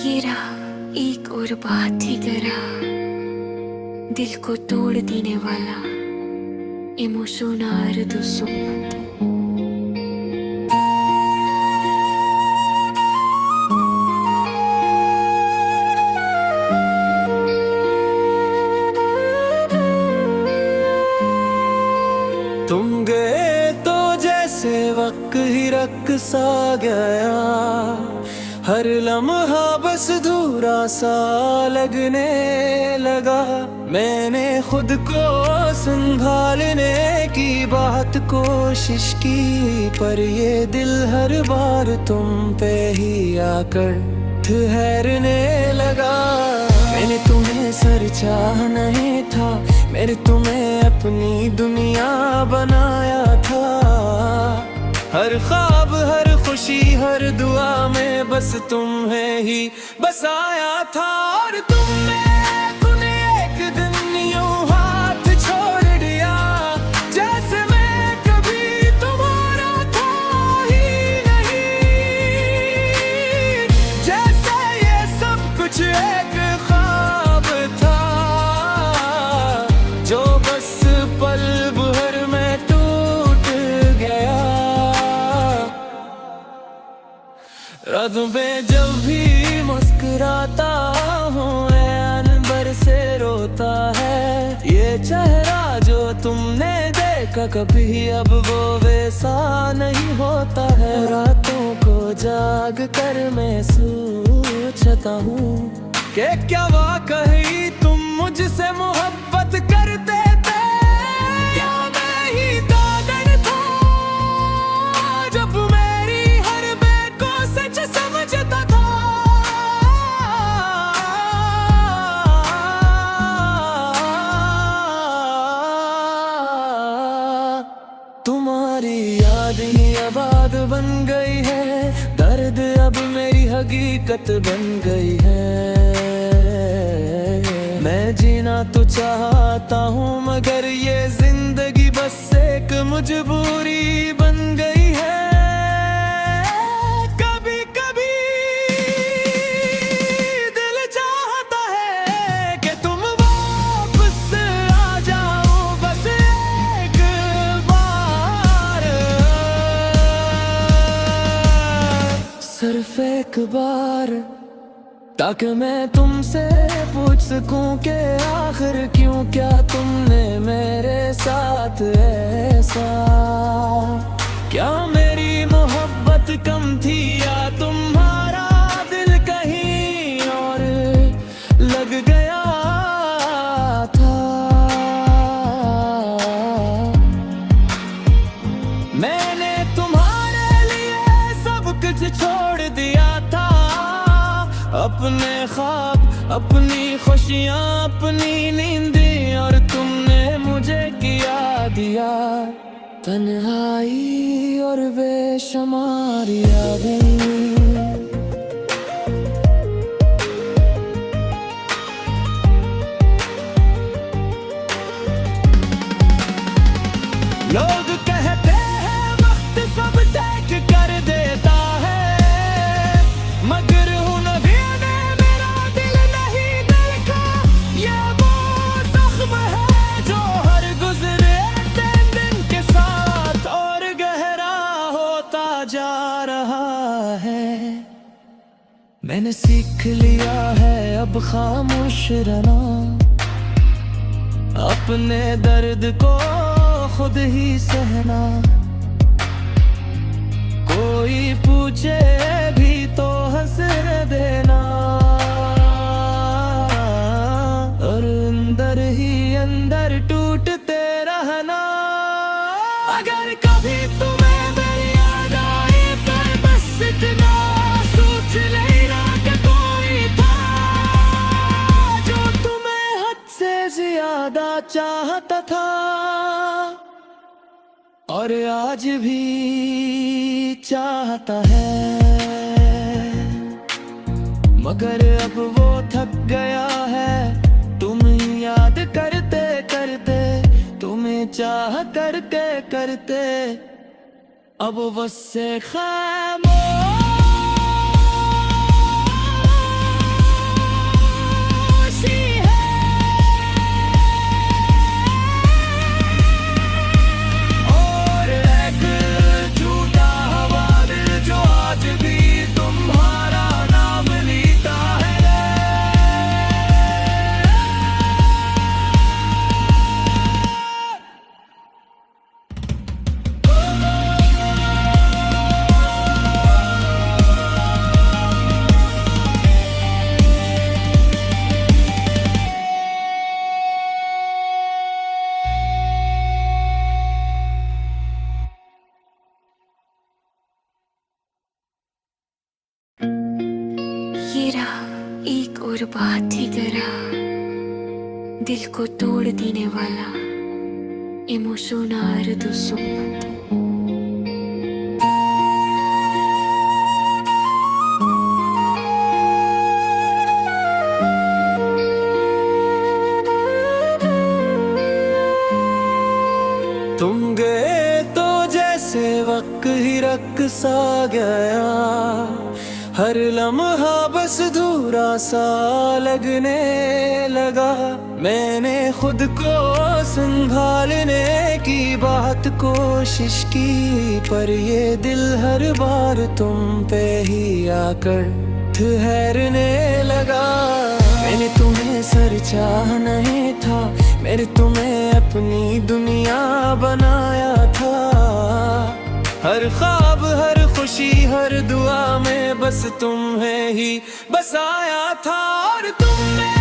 ये रहा एक और बात ही करा, दिल को तोड़ देने वाला emocionar do som. तुम गए तो जैसे वक्त ही रक़्सा गया, हर लम्हा बस धूरा सा लगने लगा। मैंने खुद को संभालने की बात कोशिश की, पर ये दिल हर बार तुम पे ही आकर ठहरने लगा। मैंने तुम्हें सर चाह नहीं था, मैंने तुम्हें अपनी दुनिया बनाया था। हर ख्वाब हर खुशी हर दुआ में बस तुम्हें ही बसाया था। और तुमने एक दिन यूं हाथ छोड़ दिया, जैसे मैं कभी तुम्हारा था ही नहीं। जैसे ये सब कुछ एक ख्वाब था, जो बस पल भर में टूट गया। रातों पे जब भी मुस्कुराता हूँ, अनबर से रोता है ये चेहरा जो तुमने देखा कभी, अब वो वैसा नहीं होता है। रातों को जाग कर मैं सोचता हूँ कि क्या वाकई तुम मुझसे मोहब्बत करते थे, या मैं ही दादर था जब मेरी हर बात को सच समझता था। तुम्हारी याद ही आबाद बन गई है, दर्द अब मेरी हकीकत बन गई है। मैं जीना तो चाहता हूँ, मगर ये जिंदगी बस एक मजबूरी बन गई है। कभी कभी दिल चाहता है कि तुम वापस आ जाओ, बस एक बार, सिर्फ एक बार, ताकि मैं तुमसे पूछ सकूं कि आखिर क्यों क्या तुमने मेरे साथ ऐसा। क्या मेरी मोहब्बत कम थी, या तुम्हारा दिल कहीं और लग गया था। मैंने तुम्हारे लिए सब कुछ छोड़ दिया था, अपने ख्वाब अपनी खुशियाँ अपनी नींदें, और तुमने मुझे किया दिया तन्हाई और बेशुमार यादें। लोग कहते हैं वक्त सब देख कर देता है, मगर हूँ नबी ने मेरा दिल नहीं देखा। ये वो जख्म है जो हर गुजरे दिन के साथ और गहरा होता जा रहा है। मैंने सीख लिया है अब खामोश रहना, अपने दर्द को खुद ही सहना। कोई पूछे भी तो हंस देना, और अंदर ही अंदर टूटते रहना। अगर कभी तुम्हें मेरी याद आए, पर बस इतना सोच लेना कि कोई था जो तुम्हें हद से ज्यादा चाहता था, और आज भी चाहता है। मगर अब वो थक गया है तुम्हें याद करते करते, तुम्हें चाह करके करते, अब वो से खामोश। ये रहा एक और बात ही करा, दिल को तोड़ देने वाला emocionar do som. तुम गए तो जैसे वक्त ही रक़्सा गया, हर लम्हा बस धूरा सा लगने लगा। मैंने खुद को संभालने की बात कोशिश की, पर ये दिल हर बार तुम पे ही आकर ठहरने लगा। मैंने तुम्हें सर चाह नहीं था, मैंने तुम्हें अपनी दुनिया बनाया था। हर ख्वाब हर खुशी हर दुआ में बस तुम्हें ही बसाया था। और तुमने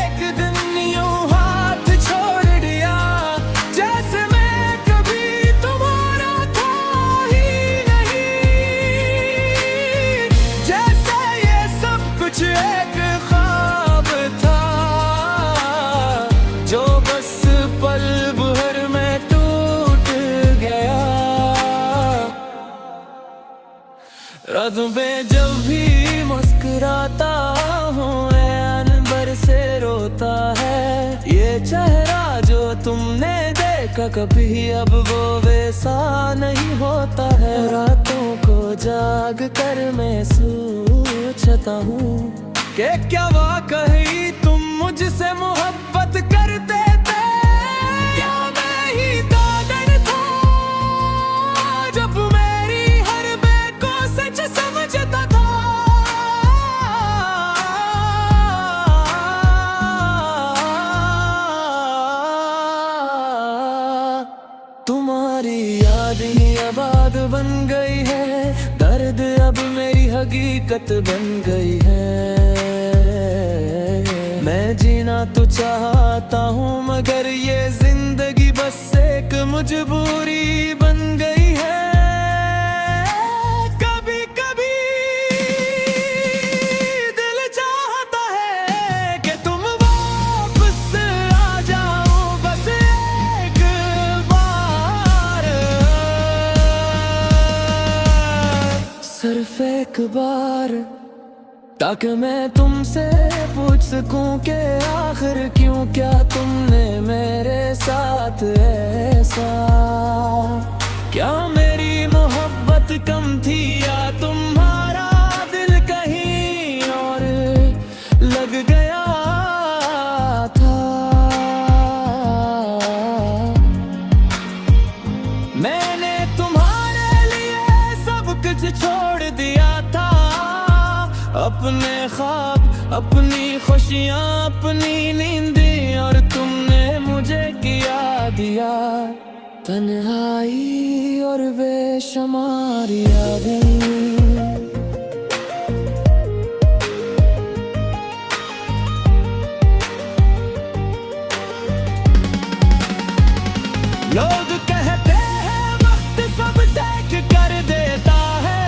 एक दिन यूं हाथ छोड़ दिया, जैसे मैं कभी तुम्हारा था ही नहीं। जैसे ये सब कुछ एक ख्वाब था, जो बस पल भर में टूट गया। रातों पे जब भी मुस्कुराता हूँ, अनबर से रोता है ये चेहरा जो तुमने देखा कभी, अब वो वैसा नहीं होता है। रातों को जाग कर मैं सोचता हूँ कि क्या वाकई तुम मुझसे मोहब्बत करते थे, या मैं ही दादर था जब मेरी हर बात को सच समझता था। तुम्हारी याद ही आबाद बन गई है, दर्द अब मेरी हकीकत बन गई है। मैं जीना तो चाहता हूँ, मगर ये जिंदगी बस एक मजबूरी बन गई है। कभी कभी दिल चाहता है कि तुम वापस आ जाओ, बस एक बार, सिर्फ एक बार, ताकि मैं तुमसे पूछ सकूं कि आखिर क्यों क्या तुमने मेरे साथ ऐसा। क्या मेरी मोहब्बत कम थी, या तुम्हारा दिल कहीं और लग गया था। मैंने तुम्हारे लिए सब कुछ छोड़ दिया था, अपने ख्वाब अपनी खुशियाँ अपनी नींदें, और तुमने मुझे किया दिया तन्हाई और बेशुमार यादें। लोग कहते हैं वक्त सब देख कर देता है,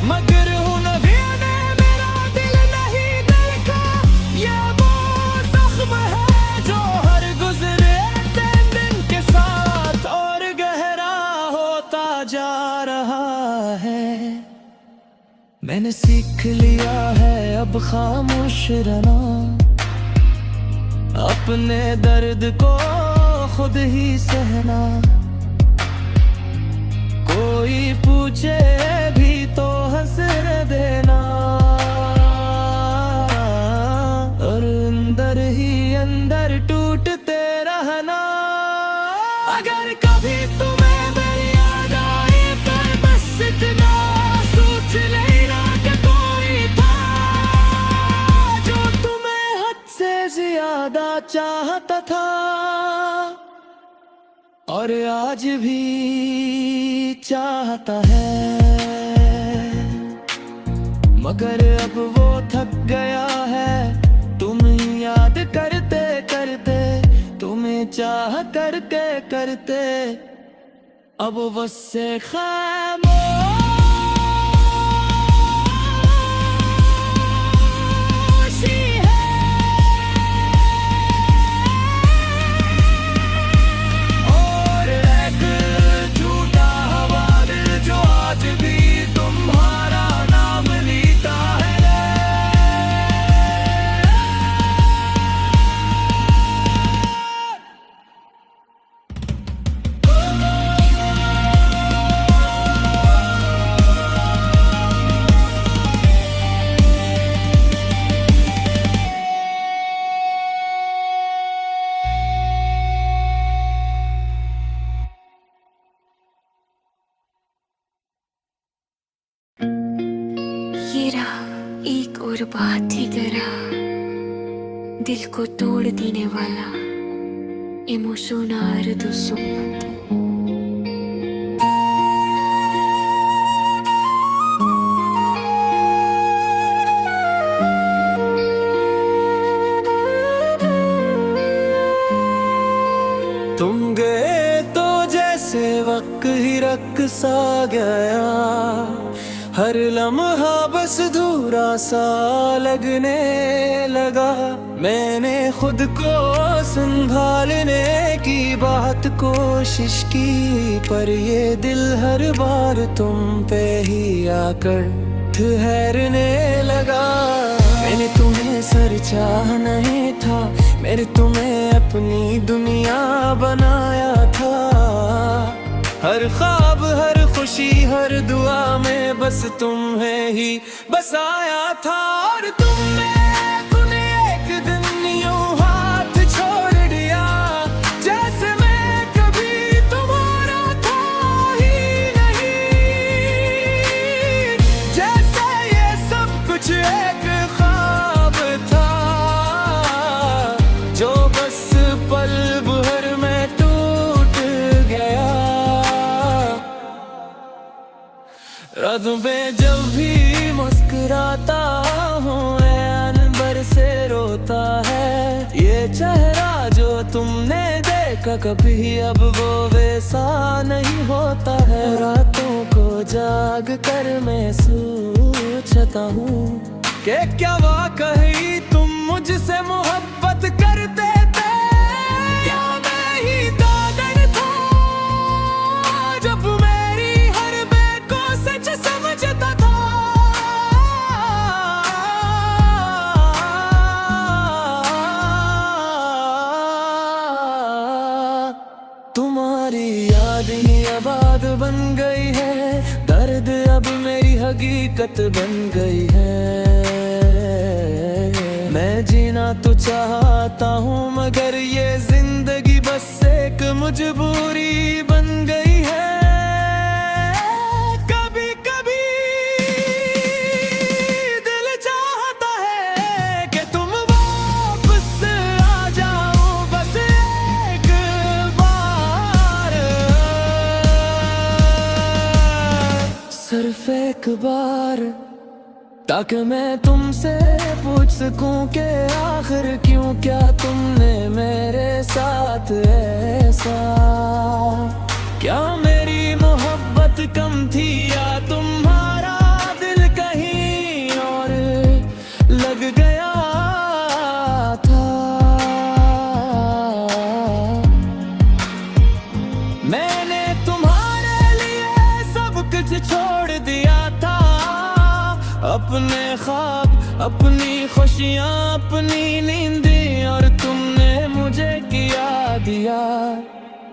मगर हूँ नबी ने मेरा दिल नहीं देखा। ये वो जख्म है जो हर गुजरे दिन के साथ और गहरा होता जा रहा है। मैंने सीख लिया है अब खामोश रहना, अपने दर्द को खुद ही सहना। कोई पूछे भी तो हंस देना, और अंदर ही अंदर टूटते रहना। अगर कभी तुम्हें मेरी याद आए तो बस इतना सोच लेना कि कोई था जो तुम्हें हद से ज्यादा चाहता था, और आज भी चाहता है। मगर अब वो थक गया है तुम्हें याद करते करते, तुम्हें चाह करके करते, अब वो से खामोश। ये रहा एक और बात ही करा, दिल को तोड़ देने वाला emocionar do som. तुम गए तो जैसे वक्त ही रक़्सा गया, हर लम्हा बस धूरा सा लगने लगा। मैंने खुद को संभालने की बात कोशिश की, पर ये दिल हर बार तुम पे ही आकर ठहरने लगा। मैंने तुम्हें सर चाह नहीं था, मैंने तुम्हें अपनी दुनिया बनाया था। हर ख्वाब हर खुशी हर दुआ में बस तुम्हें ही बसाया था। और तुमने एक दिन यूं हाथ छोड़ दिया, जैसे मैं कभी तुम्हारा था ही नहीं। जैसे ये सब कुछ एक ख्वाब था, जो बस पल भर में टूट गया। रातों पे जब भी मुस्कुराता हूँ, अनबर से रोता है ये चेहरा जो तुमने देखा कभी, अब वो वैसा नहीं होता है। रातों को जाग कर मैं सोचता हूँ कि क्या वाकई तुम मुझसे मोहब्बत करते थे, या मैं ही दादर था जब मेरी हर बात को सच समझता था। तुम्हारी याद ही आबाद बन गई है, दर्द अब मेरी हकीकत बन गई है। मैं जीना तो चाहता हूँ, मगर ये जिंदगी बस एक मजबूरी बन गई है। कभी कभी दिल चाहता है कि तुम वापस आ जाओ, बस एक बार, सिर्फ एक बार, ताकि मैं तुमसे पूछ सकूं कि आखिर क्यों क्या तुमने मेरे साथ ऐसा। क्या मेरी मोहब्बत कम थी, या तुम्हारा दिल कहीं और लग गया था। मैंने तुम्हारे लिए सब कुछ छोड़ दिया था, अपने ख्वाब अपनी खुशियाँ अपनी नींदें, और तुमने मुझे किया दिया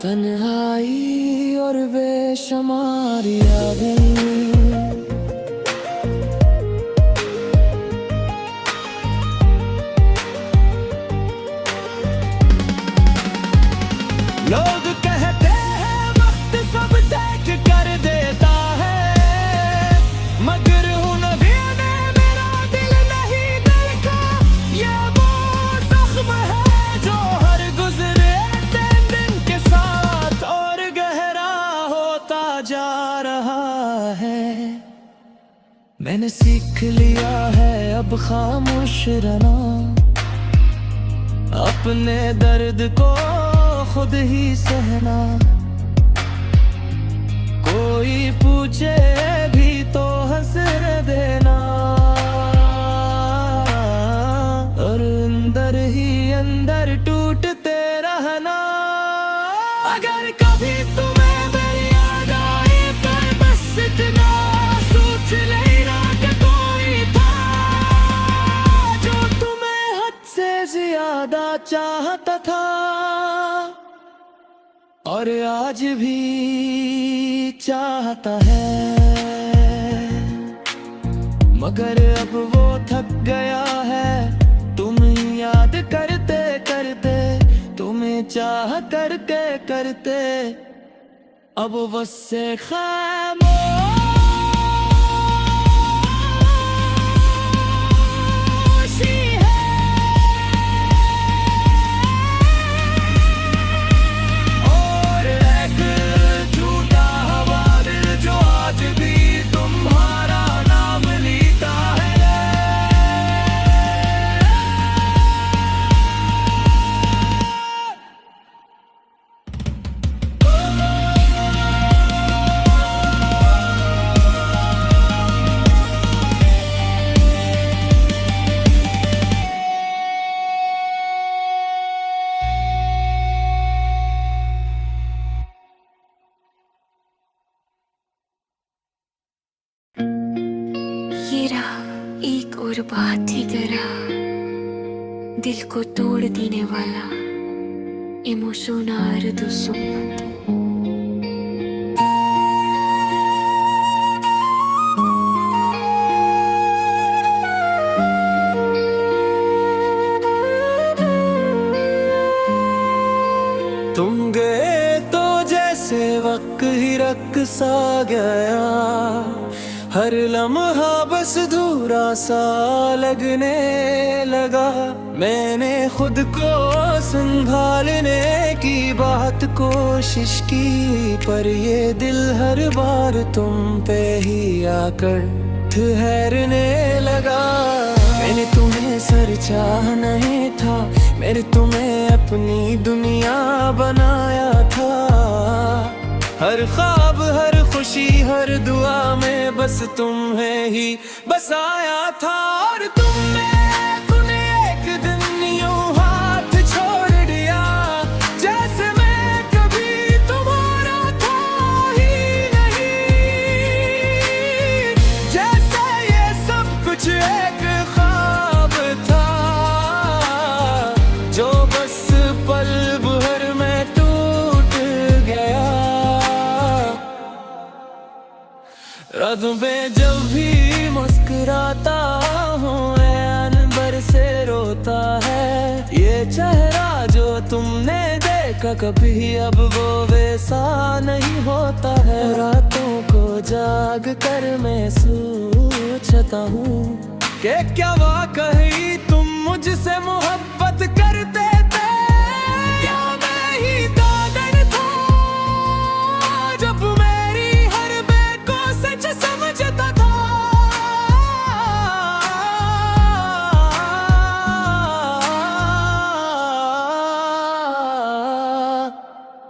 तन्हाई और बेशुमार यादें। लोग कहते हैं वक्त सब तय कर देता है, मगर हूँ नबी ने मेरा दिल नहीं देखा। ये वो जख्म है जो हर गुजरे दिन के साथ और गहरा होता जा रहा है। मैंने सीख लिया है अब खामोश रहना, अपने दर्द को खुद ही सहना। कोई पूछे भी तो हंस देना, और अंदर ही अंदर टूटते रहना। अगर कभी तुम्हें मेरी याद आए तो बस इतना सोच लेना कि कोई था जो तुम्हें हद से ज्यादा चाहता था, और आज भी चाहता है। मगर अब वो थक गया है तुम्हें याद करते करते, तुम्हें चाह करके करते, अब वो से खामोश। ये रहा एक और बात ही करा, दिल को तोड़ देने वाला emocionar do som. तुम गए तो जैसे वक्त ही रक़्सा गया, हर लम्हा बस धूरा सा लगने लगा। मैंने खुद को संभालने की बात कोशिश की, पर ये दिल हर बार तुम पे ही आकर ठहरने लगा। मैंने तुम्हें सर चाह नहीं था, मैंने तुम्हें अपनी दुनिया बनाया था। हर ख्वाब, हर खुशी, हर दुआ में बस तुम्हें ही बसाया था। और तुमने एक दिन यूं हाथ छोड़ दिया, जैसे मैं कभी तुम्हारा था ही नहीं। जैसे ये सब कुछ एक ख्वाब था, जो बस पल भर में टूट गया। रातों पे जब भी मुस्कुराता हूँ, अनबर से रोता है ये चेहरा जो तुमने देखा कभी, अब वो वैसा नहीं होता है। रातों को जाग कर मैं सोचता हूँ कि क्या वाकई तुम मुझसे मोहब्बत करते थे, या मैं ही दादर था जब मेरी हर बात को सच समझता था।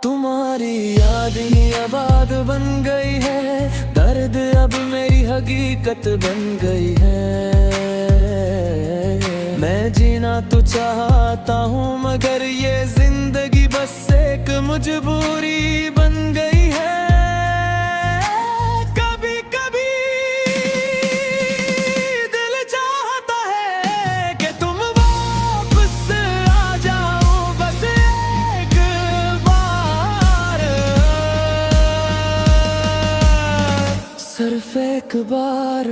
तुम्हारी याद ही आबाद बन गई है, दर्द अब मेरी हकीकत बन गई है। मैं जीना तो चाहता हूँ, मगर ये जिंदगी बस एक मजबूरी बन गई है। कभी कभी दिल चाहता है कि तुम वापस आ जाओ, बस एक बार, सिर्फ एक बार,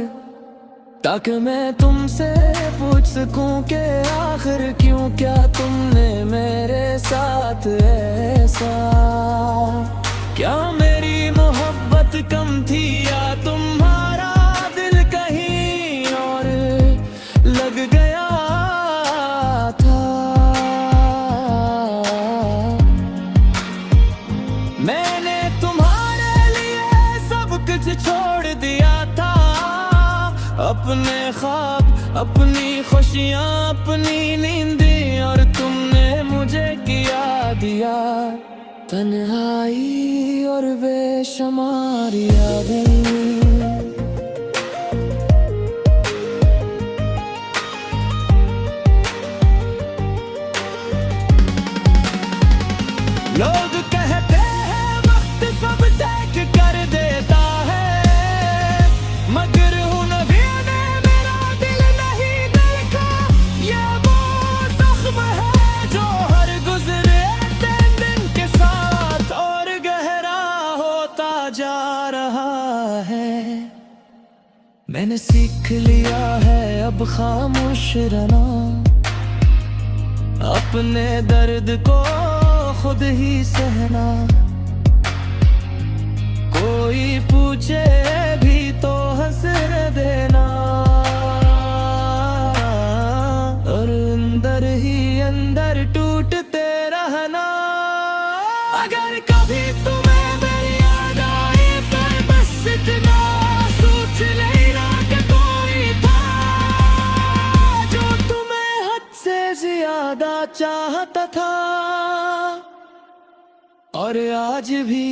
ताकि मैं तुमसे पूछ सकूं कि आखिर क्यों क्या तुमने मेरे साथ ऐसा। क्या मेरी मोहब्बत कम थी, या तुम्हारा दिल कहीं और लग गया था। मैंने तुम्हारे लिए सब कुछ छोड़ दिया था, अपने ख्वाब, अपनी खुशियाँ, अपनी नींदें, और तुमने मुझे किया दिया तन्हाई और बेशुमार यादें। लोग कहते हैं वक्त सब तय कर देता है, मगर हूँ नबी ने मेरा दिल नहीं देखा। ये वो जख्म है जो हर गुजरे दिन के साथ और गहरा होता जा रहा है। मैंने सीख लिया है अब खामोश रहना, अपने दर्द को खुद ही सहना। कोई पूछे भी तो हंस देना, और अंदर ही अंदर टूटते रहना। अगर कभी तुम्हें मेरी याद आए, पर बस इतना सोच लेना कि कोई था जो तुम्हें हद से ज्यादा चाहता था, और आज भी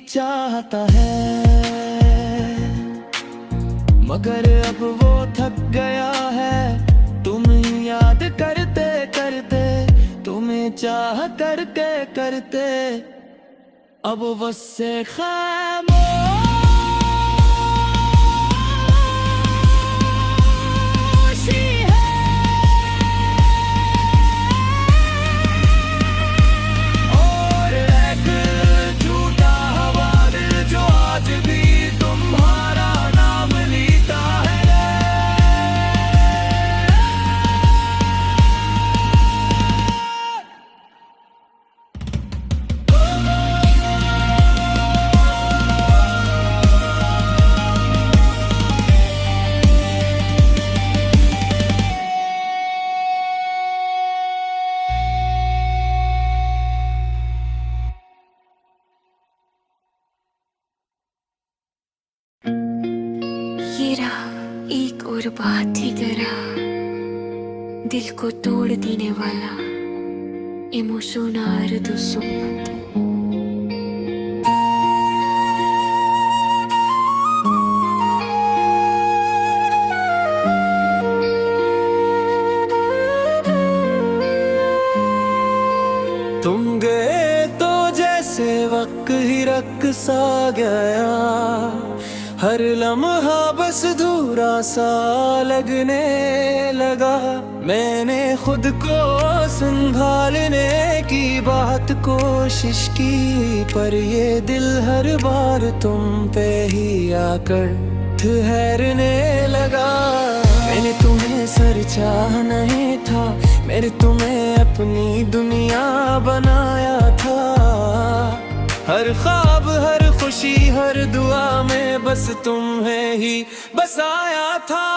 चाहता है। मगर अब वो थक गया है तुम्हें याद करते करते, तुम्हें चाह करके करते, अब वो से खामोश। और बात ही करा दिल को तोड़ देने वाला emocionar do som. तुम गए तो जैसे वक्त ही रक सा गया, हर लम्हा बस धूरा सा लगने लगा। मैंने खुद को संभालने की बात कोशिश की, पर ये दिल हर बार तुम पे ही आकर ठहरने लगा। मैंने तुम्हें सर चाह नहीं था, मैंने तुम्हें अपनी दुनिया बनाया था। हर ख्वाब, हर खुशी, हर दुआ में बस तुम्हें ही बसाया था।